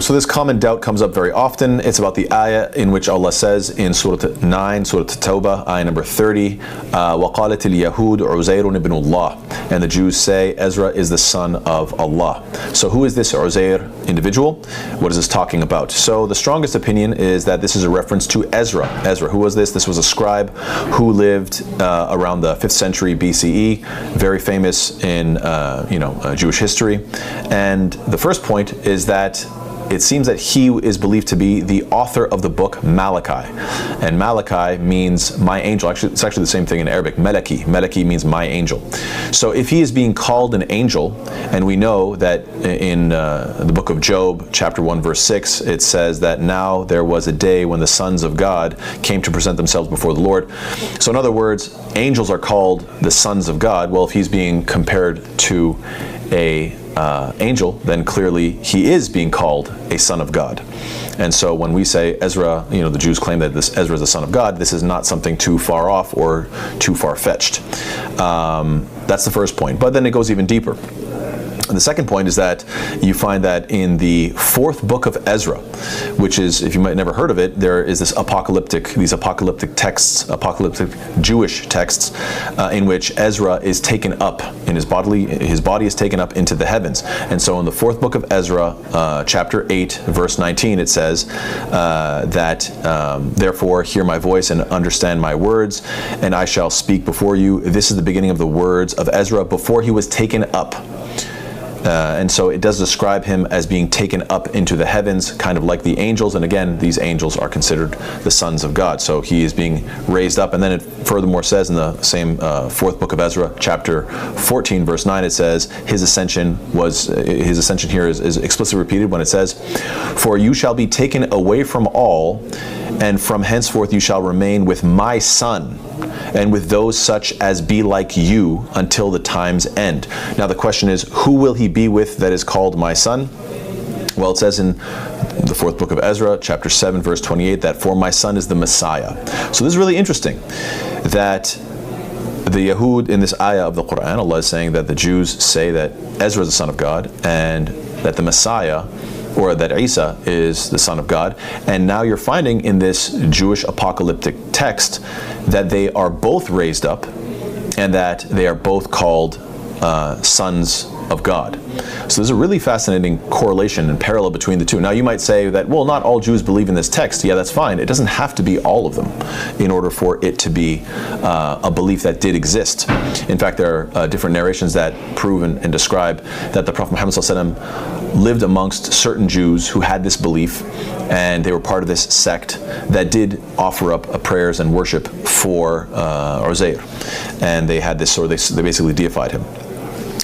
So this common doubt comes up very often. It's about the ayah in which Allah says in Surah 9, Surah Tawbah, ayah number 30, وَقَالَتِ الْيَهُودُ عُزَيْرٌ ibn Allah. And the Jews say Ezra is the son of Allah. So who is this Uzair individual? What is this talking about? So the strongest opinion is that this is a reference to Ezra. Ezra, who was this? This was a scribe who lived around the 5th century BCE, very famous in Jewish history. And the first point is that it seems that he is believed to be the author of the book Malachi. And Malachi means my angel. Actually, it's actually the same thing in Arabic. Malaki. Malaki means my angel. So if he is being called an angel, and we know that in the book of Job, chapter 1, verse 6, it says that now there was a day when the sons of God came to present themselves before the Lord. So in other words, angels are called the sons of God. Well, if he's being compared to a angel, then clearly he is being called a son of God. And so when we say Ezra, the Jews claim that this Ezra is the son of God, this is not something too far off or too far-fetched. That's the first point. But then it goes even deeper. And the second point is that you find that in the 4th book of Ezra, which is, if you might never heard of it, there is these apocalyptic texts, apocalyptic Jewish texts, in which Ezra is taken up in his body is taken up into the heavens. And so in the 4th book of Ezra, chapter 8, verse 19, it says that therefore hear my voice and understand my words, and I shall speak before you. This is the beginning of the words of Ezra before he was taken up. And so it does describe him as being taken up into the heavens, kind of like the angels. And again, these angels are considered the sons of God. So he is being raised up. And then it furthermore says in the same 4th book of Ezra, chapter 14, verse 9, it says, his ascension here is explicitly repeated when it says, for you shall be taken away from all, and from henceforth you shall remain with my son, and with those such as be like you until the time's end. Now the question is, who will he be with that is called my son? Well, it says in the 4th book of Ezra, chapter 7, verse 28, that for my son is the Messiah. So this is really interesting, that the Yahud in this ayah of the Qur'an, Allah is saying that the Jews say that Ezra is the son of God, and that the Messiah, or that Isa is the son of God. And now you're finding in this Jewish apocalyptic text that they are both raised up and that they are both called sons of God. So there's a really fascinating correlation and parallel between the two. Now you might say that, well, not all Jews believe in this text. Yeah, that's fine. It doesn't have to be all of them in order for it to be a belief that did exist. In fact, there are different narrations that prove and describe that the Prophet Muhammad ﷺ lived amongst certain Jews who had this belief, and they were part of this sect that did offer up prayers and worship for Uzair. And they had this, so they basically deified him.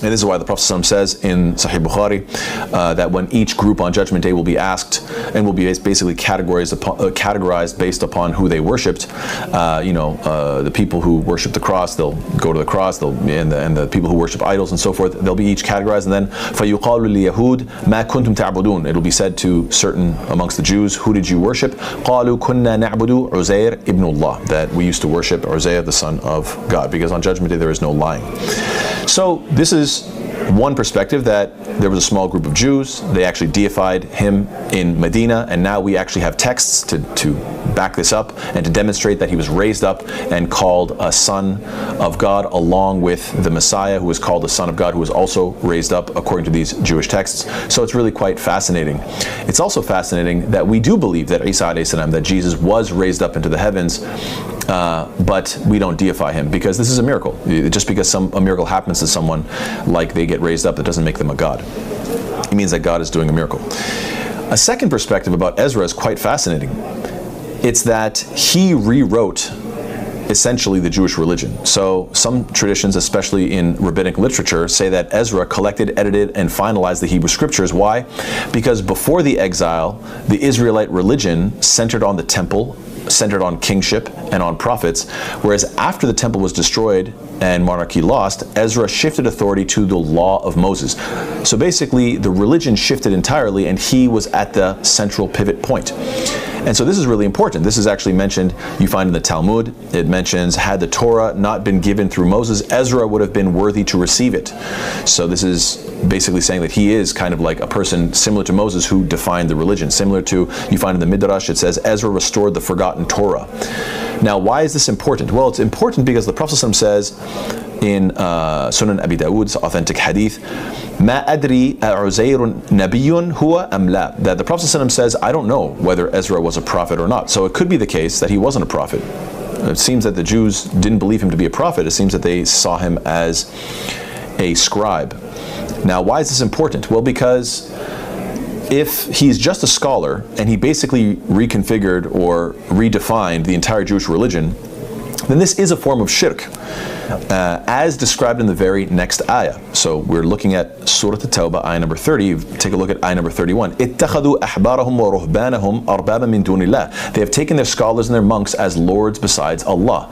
And this is why the Prophet ﷺ says in Sahih Bukhari that when each group on Judgment Day will be asked and will be basically categorized based upon who they worshipped, the people who worship the cross, they'll go to the cross, and the people who worship idols and so forth, they'll be each categorized, and then فَيُقَالُ لِلْيَهُودِ مَا كُنْتُمْ تَعْبُدُونَ. It'll be said to certain amongst the Jews, who did you worship? قَالُوا كُنَّا نَعْبُدُ عُزَيْرَ ibn Allah, that we used to worship Uzair, the son of God, because on Judgment Day there is no lying. So this is one perspective, that there was a small group of Jews, they actually deified him in Medina, and now we actually have texts to back this up and to demonstrate that he was raised up and called a son of God, along with the Messiah, who was called the son of God, who was also raised up according to these Jewish texts. So it's really quite fascinating. It's also fascinating that we do believe that Isa alayhi salam, that Jesus was raised up into the heavens, but we don't deify him, because this is a miracle. Just because a miracle happens to someone, like they get raised up, that doesn't make them a god. It means that God is doing a miracle. A second perspective about Ezra is quite fascinating. It's that he rewrote essentially the Jewish religion. So some traditions, especially in rabbinic literature, say that Ezra collected, edited, and finalized the Hebrew scriptures. Why? Because before the exile, the Israelite religion centered on the temple, centered on kingship and on prophets, whereas after the temple was destroyed and monarchy lost, Ezra shifted authority to the law of Moses. So basically the religion shifted entirely, and he was at the central pivot point. And so this is really important. This is actually mentioned, you find in the Talmud, it mentions, had the Torah not been given through Moses, Ezra would have been worthy to receive it. So this is basically saying that he is kind of like a person similar to Moses who defined the religion. Similar to, you find in the Midrash, it says, Ezra restored the forgotten Torah. Now, why is this important? Well, it's important because the Prophet ﷺ says in Sunan Abi Dawood's authentic hadith, Ma adri a'uzayrun nabiyyun huwa am la, that the Prophet ﷺ says, I don't know whether Ezra was a prophet or not. So it could be the case that he wasn't a prophet. It seems that the Jews didn't believe him to be a prophet. It seems that they saw him as a scribe. Now, why is this important? Well, because if he's just a scholar and he basically reconfigured or redefined the entire Jewish religion, then this is a form of shirk, as described in the very next ayah. So we're looking at Surah At-Tawbah, ayah number 30. Take a look at ayah number 31. اتَّخَذُوا أَحْبَارَهُمْ وَرُهْبَانَهُمْ أَرْبَابًا مِّن دُونِ اللَّهِ. They have taken their scholars and their monks as lords besides Allah.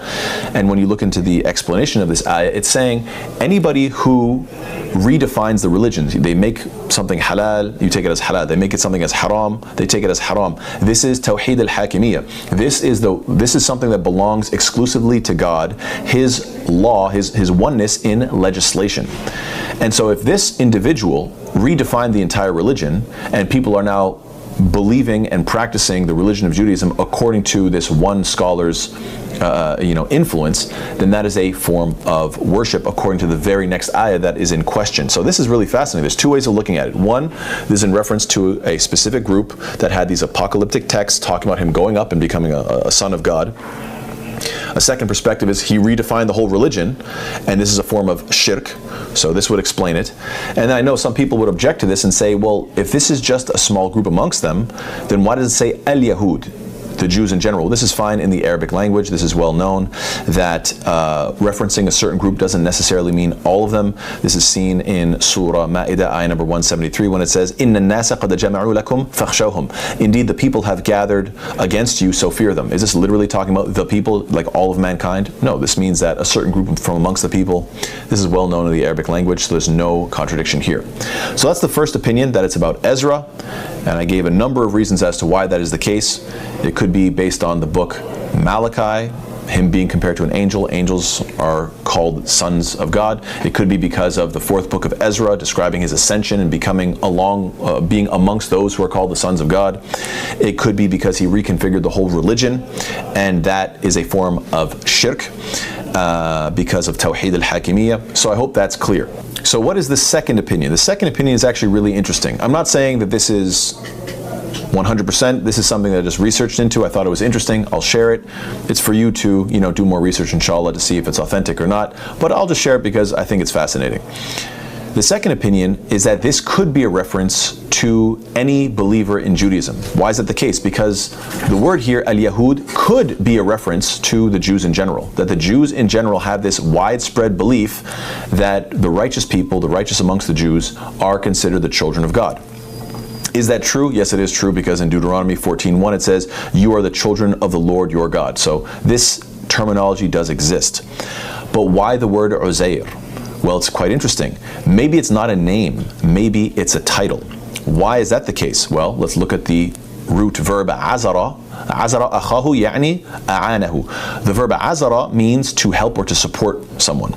And when you look into the explanation of this ayah, it's saying anybody who redefines the religions, they make something halal, you take it as halal. They make it something as haram, they take it as haram. This is tawheed al-hakimiyyah. This is something that belongs exclusively to God, His law, His oneness in legislation. And so if this individual redefined the entire religion and people are now believing and practicing the religion of Judaism according to this one scholar's influence, then that is a form of worship according to the very next ayah that is in question. So this is really fascinating. There's two ways of looking at it. One, this is in reference to a specific group that had these apocalyptic texts talking about him going up and becoming a son of God. A second perspective is he redefined the whole religion, and this is a form of shirk, so this would explain it. And I know some people would object to this and say, well, if this is just a small group amongst them, then why does it say al-Yahud, the Jews in general? This is fine in the Arabic language. This is well known that referencing a certain group doesn't necessarily mean all of them. This is seen in Surah Ma'idah, ayah number 173, when it says, Inna nasa qad jama'u lakum fakhshawhum. Indeed, the people have gathered against you, so fear them. Is this literally talking about the people, like all of mankind? No, this means that a certain group from amongst the people. This is well known in the Arabic language, so there's no contradiction here. So that's the first opinion, that it's about Ezra, and I gave a number of reasons as to why that is the case. It could be based on the book Malachi, him being compared to an angel. Angels are called sons of God. It could be because of the fourth book of Ezra describing his ascension and being amongst those who are called the sons of God. It could be because he reconfigured the whole religion, and that is a form of shirk because of tawheed al-hakimiyyah. So I hope that's clear. So what is the second opinion? The second opinion is actually really interesting. I'm not saying that this is 100%. This is something that I just researched into. I thought it was interesting. I'll share it. It's for you to, do more research, inshallah, to see if it's authentic or not. But I'll just share it because I think it's fascinating. The second opinion is that this could be a reference to any believer in Judaism. Why is that the case? Because the word here, al-Yahud, could be a reference to the Jews in general. That the Jews in general have this widespread belief that the righteous people, the righteous amongst the Jews, are considered the children of God. Is that true? Yes, it is true, because in Deuteronomy 14:1 it says, you are the children of the Lord your God. So this terminology does exist. But why the word Uzair? Well, it's quite interesting. Maybe it's not a name, maybe it's a title. Why is that the case? Well, let's look at the root verb azara. Azara akhahu yani a'anahu. The verb azara means to help or to support someone.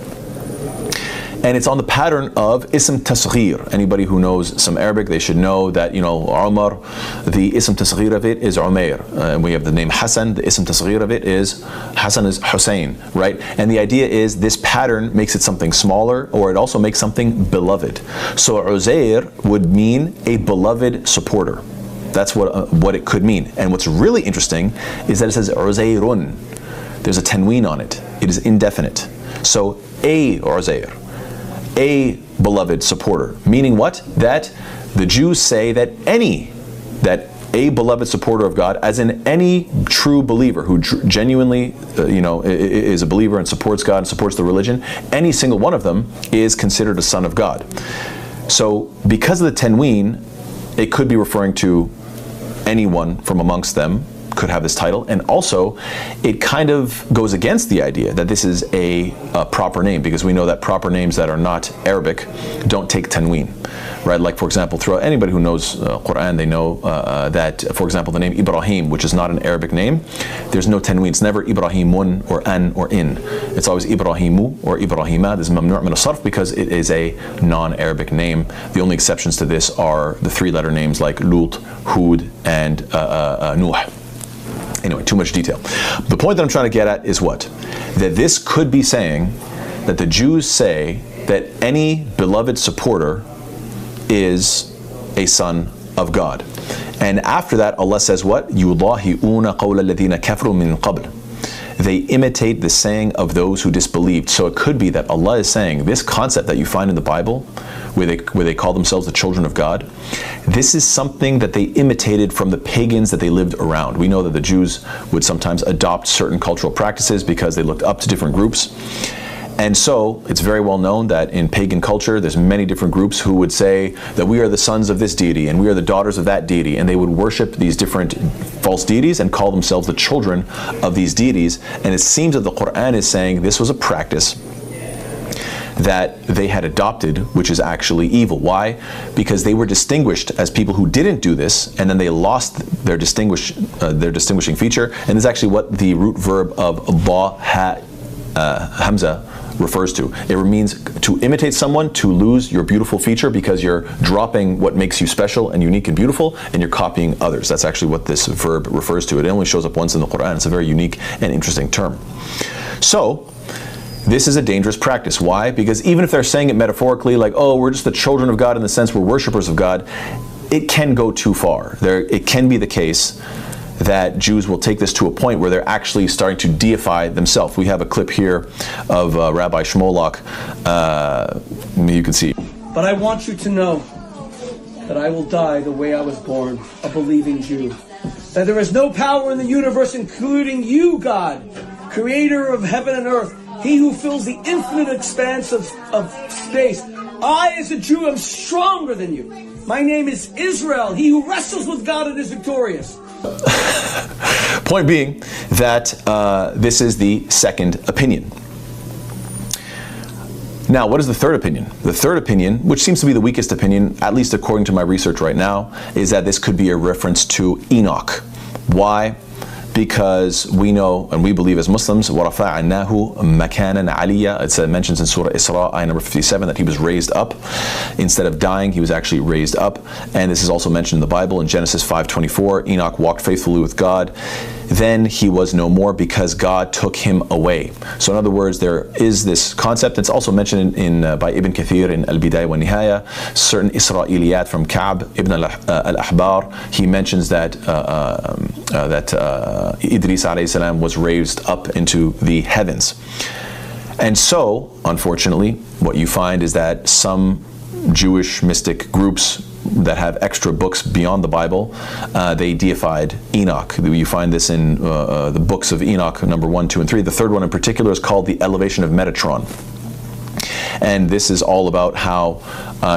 And it's on the pattern of ism tasghir. Anybody who knows some Arabic, they should know that, Umar, the ism tasghir of it is Umair. And we have the name Hassan, the ism tasghir of it is Hassan is Hussein, right? And the idea is this pattern makes it something smaller, or it also makes something beloved. So Uzair would mean a beloved supporter. That's what it could mean. And what's really interesting is that it says Uzairun. There's a tanween on it. It is indefinite. So a Uzair, a beloved supporter, meaning what? That the Jews say that a beloved supporter of God, as in any true believer who genuinely, is a believer and supports God and supports the religion, any single one of them is considered a son of God. So because of the tanween, it could be referring to anyone from amongst them, could have this title, and also it kind of goes against the idea that this is a proper name, because we know that proper names that are not Arabic don't take tanween, right? Like, for example, throughout anybody who knows Qur'an, they know that, for example, the name Ibrahim, which is not an Arabic name, there's no tanween. It's never Ibrahimun or an or in. It's always Ibrahimu or Ibrahima. This is mamnu' min as-sarf because it is a non-Arabic name. The only exceptions to this are the three-letter names like Lut, Hud, and Nuh. Anyway, too much detail. The point that I'm trying to get at is what? That this could be saying that the Jews say that any beloved supporter is a son of God. And after that, Allah says what? يُضَاهِئُونَ قَوْلَ الَّذِينَ كَفْرُوا مِن قَبْلِ. They imitate the saying of those who disbelieved. So it could be that Allah is saying this concept that you find in the Bible, where they call themselves the children of God, this is something that they imitated from the pagans that they lived around. We know that the Jews would sometimes adopt certain cultural practices because they looked up to different groups. And so it's very well known that in pagan culture, there's many different groups who would say that we are the sons of this deity and we are the daughters of that deity, and they would worship these different false deities and call themselves the children of these deities. And it seems that the Qur'an is saying this was a practice that they had adopted, which is actually evil. Why? Because they were distinguished as people who didn't do this, and then they lost their distinguishing feature. And this is actually what the root verb of ba ha hamza refers to. It means to imitate someone, to lose your beautiful feature because you're dropping what makes you special and unique and beautiful, and you're copying others. That's actually what this verb refers to. It only shows up once in the Qur'an. It's a very unique and interesting term. So this is a dangerous practice. Why? Because even if they're saying it metaphorically, like, oh, we're just the children of God in the sense we're worshipers of God, it can go too far. It can be the case that Jews will take this to a point where they're actually starting to deify themselves. We have a clip here of Rabbi Shmolak. You can see. But I want you to know that I will die the way I was born, a believing Jew. That there is no power in the universe, including you, God, creator of heaven and earth, he who fills the infinite expanse of space. I, as a Jew, am stronger than you. My name is Israel, he who wrestles with God and is victorious. Point being that this is the second opinion. Now, what is the third opinion? The third opinion, which seems to be the weakest opinion, at least according to my research right now, is that this could be a reference to Enoch. Why? Because we know and we believe as Muslims, وَرَفَعْنَاهُ مَكَانًا عَلِيًّا. It mentions in Surah Isra, ayah number 57, that he was raised up. Instead of dying, he was actually raised up. And this is also mentioned in the Bible in Genesis 5:24. Enoch walked faithfully with God. Then he was no more because God took him away. So in other words, there is this concept. It's also mentioned by Ibn Kathir in Al-Bidayah wa Nihaya, certain Israeliyat from Ka'b ibn al-Ahbar. He mentions that Idris alayhi salam was raised up into the heavens. And so, unfortunately, what you find is that some Jewish mystic groups that have extra books beyond the Bible, they deified Enoch. You find this in the books of Enoch, number 1, 2, and 3. The third one in particular is called the Elevation of Metatron. And this is all about how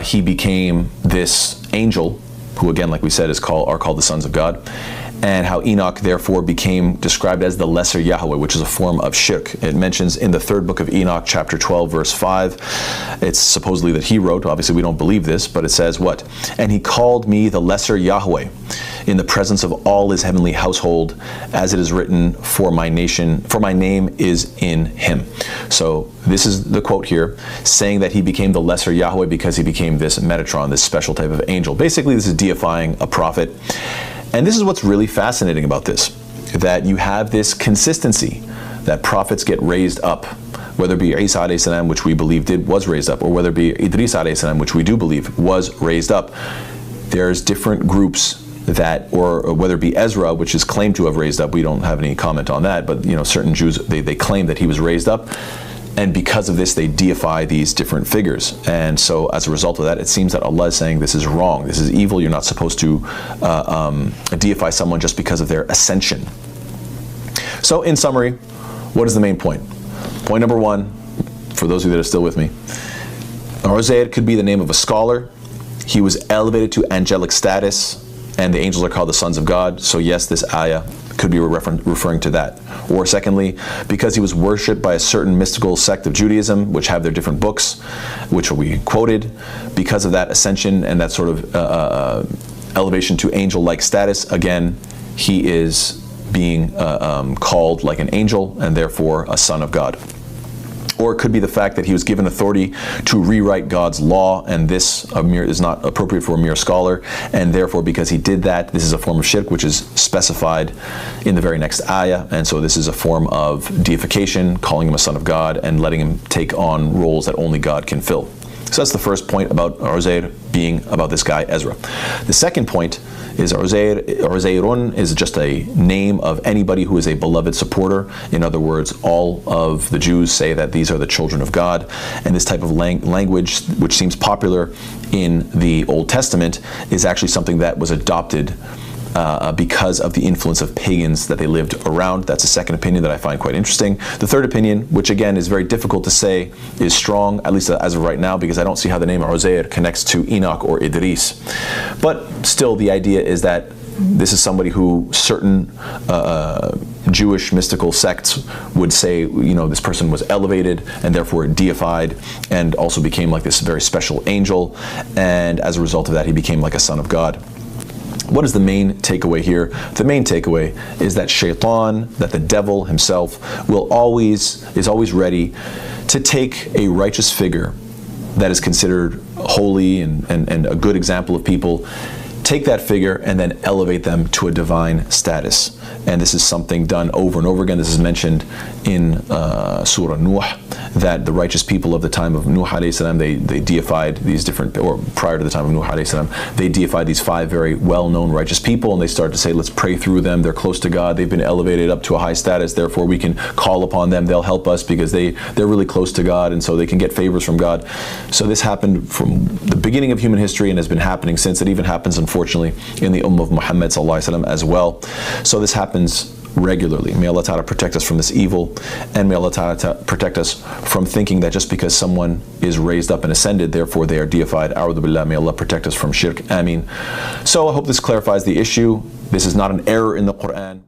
he became this angel, who again, like we said, are called the sons of God, and how Enoch therefore became described as the lesser Yahweh, which is a form of shirk. It mentions in the third book of Enoch, chapter 12, verse 5, it's supposedly that he wrote, obviously we don't believe this, but it says what? And he called me the lesser Yahweh in the presence of all his heavenly household, as it is written, for my name is in him. So this is the quote here, saying that he became the lesser Yahweh because he became this Metatron, this special type of angel. Basically, this is deifying a prophet. And this is what's really fascinating about this, that you have this consistency, that prophets get raised up, whether it be Isa alayhi salam, which we believe was raised up, or whether it be Idris alayhi salam, which we do believe was raised up. There's different groups that, or whether it be Ezra, which is claimed to have raised up, we don't have any comment on that, but certain Jews, they claim that he was raised up. And because of this, they deify these different figures. And so as a result of that, it seems that Allah is saying this is wrong, this is evil, you're not supposed to deify someone just because of their ascension. So in summary, what is the main point? Point number one, for those of you that are still with me, Uzair could be the name of a scholar. He was elevated to angelic status, and the angels are called the sons of God. So yes, this ayah could be referring to that. Or secondly, because he was worshipped by a certain mystical sect of Judaism, which have their different books, which we quoted, because of that ascension and that sort of elevation to angel-like status, again, he is being called like an angel and therefore a son of God. Or it could be the fact that he was given authority to rewrite God's law, and this is not appropriate for a mere scholar, and therefore because he did that, this is a form of shirk which is specified in the very next ayah, and so this is a form of deification, calling him a son of God and letting him take on roles that only God can fill. So that's the first point about Uzair being about this guy Ezra. The second point is Uzairun is just a name of anybody who is a beloved supporter. In other words, all of the Jews say that these are the children of God, and this type of language, which seems popular in the Old Testament, is actually something that was adopted because of the influence of pagans that they lived around. That's a second opinion that I find quite interesting. The third opinion, which again is very difficult to say is strong, at least as of right now, because I don't see how the name Uzair connects to Enoch or Idris. But still, the idea is that this is somebody who certain Jewish mystical sects would say, this person was elevated and therefore deified and also became like this very special angel, and as a result of that he became like a son of God. What is the main takeaway here? The main takeaway is that Shaitan, that the devil himself, is always ready to take a righteous figure that is considered holy and a good example of people, take that figure and then elevate them to a divine status. And this is something done over and over again. This is mentioned in Surah Nuh, that the righteous people of the time of Nuh alayhi salam, they deified these different, or prior to the time of Nuh alayhi salam, they deified these 5 very well-known righteous people, and they started to say, let's pray through them. They're close to God. They've been elevated up to a high status. Therefore, we can call upon them. They'll help us because they're really close to God, and so they can get favors from God. So this happened from the beginning of human history and has been happening since. It even happens, unfortunately, in the Ummah of Muhammad sallallahu alaihi wasallam as well. So this happens regularly. May Allah Ta'ala protect us from this evil, and may Allah Ta'ala protect us from thinking that just because someone is raised up and ascended, therefore they are deified. A'udhu billah. May Allah protect us from shirk. Ameen. So I hope this clarifies the issue. This is not an error in the Qur'an.